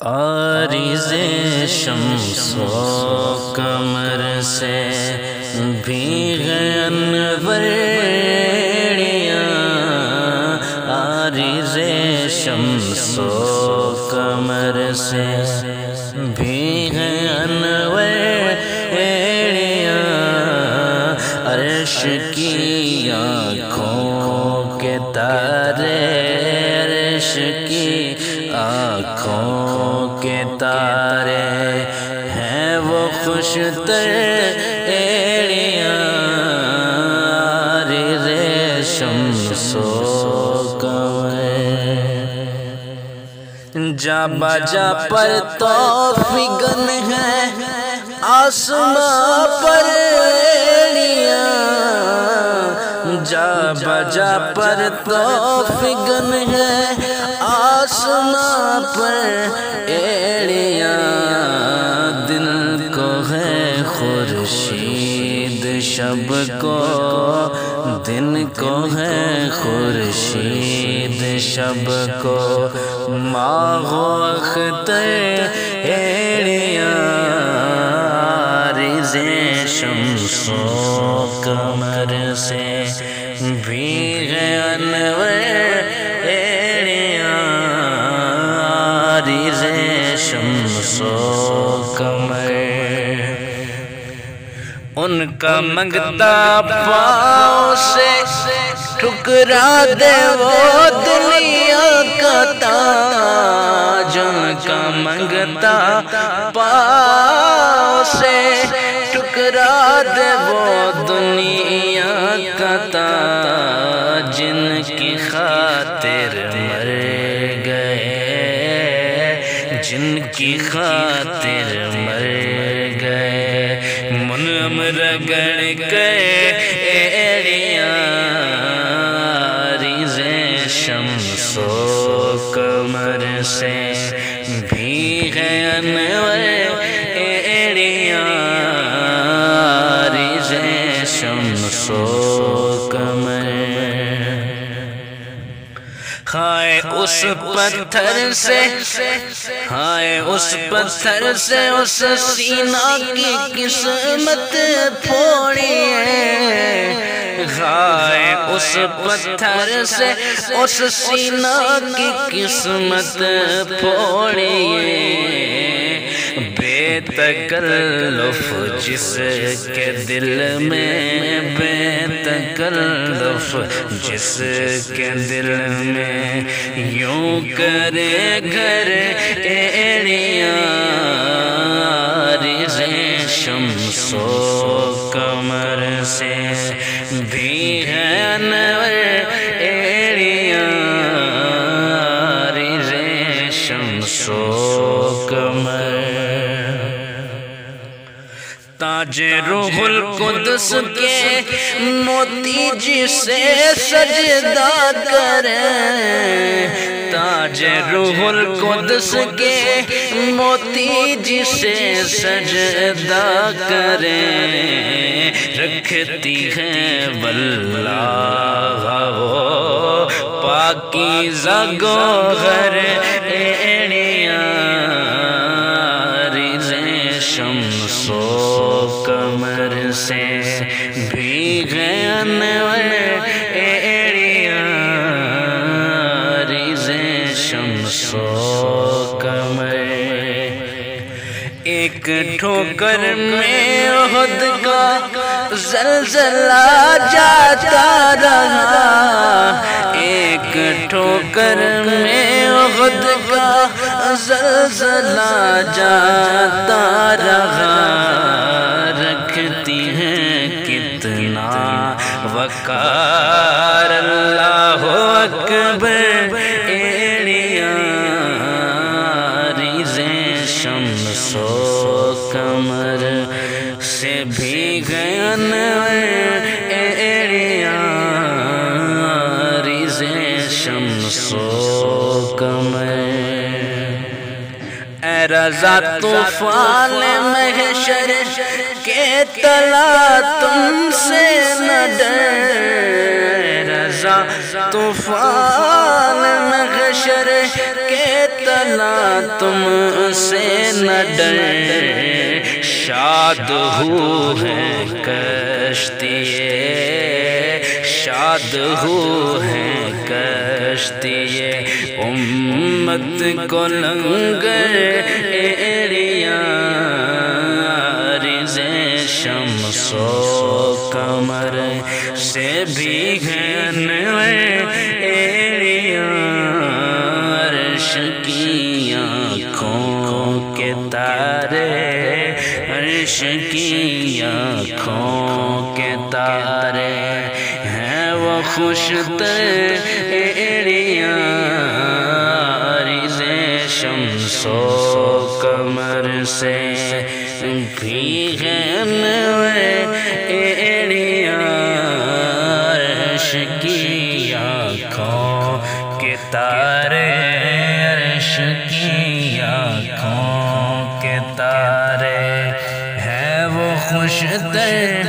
عارض شمس و قمر سے بھیگے انوریاں، عارض شمس و قمر سے بھیگے انوریاں، عرش کی آنکھوں کے تارے، عرش کی آنکھوں کے تارے ہیں وہ خوش تر ایڑیاں، عارض شمس و قمر۔ جا بجا پر تو فگن ہے آسماں پر ایڑیاں، جا بجا پر تو فگن ہے آسماں پر ایڑیاں، دن کو ہے خورشید شب کو، دن کو ہے خورشید شب کو، ماہ و اختر ایڑیاں، عارض شمس و قمر سے بھیگے انور ایڑیاں، عارض شمس و قمر۔ ان کا منگتا پاؤں سے ٹھکرا دے وہ دنیا کا تاج، ان کا منگتا پاؤں سے ٹھکرا دے وہ دنیا کا تاج، جن کی خاطر مر گئے، جن کی خاطر مر گئے، منم رگڑ کے ایڑیاں، عارض شمس و قمر سے بھیگے انور ایڑیاں، عارض شمس و قمر۔ ہائے اس پتھر سے، ہائے اس پتھر سے اس سینہ کی قسمت پھوڑی ہے، ہائے اس پتھر سے اس سینہ کی قسمت پھوڑی ہے، بے تکلف جس کے دل میں، بے تکلف جس کے دل میں، یوں کرے گھر ایڑیاں، عارض شمس و قمر سے بھیگے انور ایڑیاں، عارض شمس و قمر۔ تاج روح القدس کے موتی جسے سجدہ کریں، تاج روح القدس کے موتی جسے سجدہ کریں، رکھتی ہیں واللہ وہ پاکیزہ گوہر ایڑیاں، عارض شمس و قمر سے بھیگے انور ایڑیاں، عارض شمس و قمر۔ ایک ٹھوکر میں احد کا زلزلہ جاتا رہا، ایک ٹھوکر میں احد کا زلزلہ جاتا رہا، رکھتی ہیں کتنا وقار اللہ اکبر ایڑیاں، عارض شمس و قمر سے بھیگے انور ایڑیاں، عارض شمس و قمر۔ اے رضا طوفان محشر کے تلا تم سے نہ ڈر، رضا طوفان محشر کے تلا تم سے نہ ڈر، شاد ہو ہے کشتی، شاد ہو ہے کشتی امت کو لنگر ایڑیاں رز شمس و قمر سے بھی ہیں ایڑیاں، عرش کی آنکھوں کے تارے، عرش کی آنکھوں کے تارے ہیں وہ خوش ایڑیاں رز شمس و قمر سے بھی ہیں ایڑیاں، عرش کی آنکھوں کے تارے، عرش کی آنکھوں کے تارے ہیں وہ خوش تر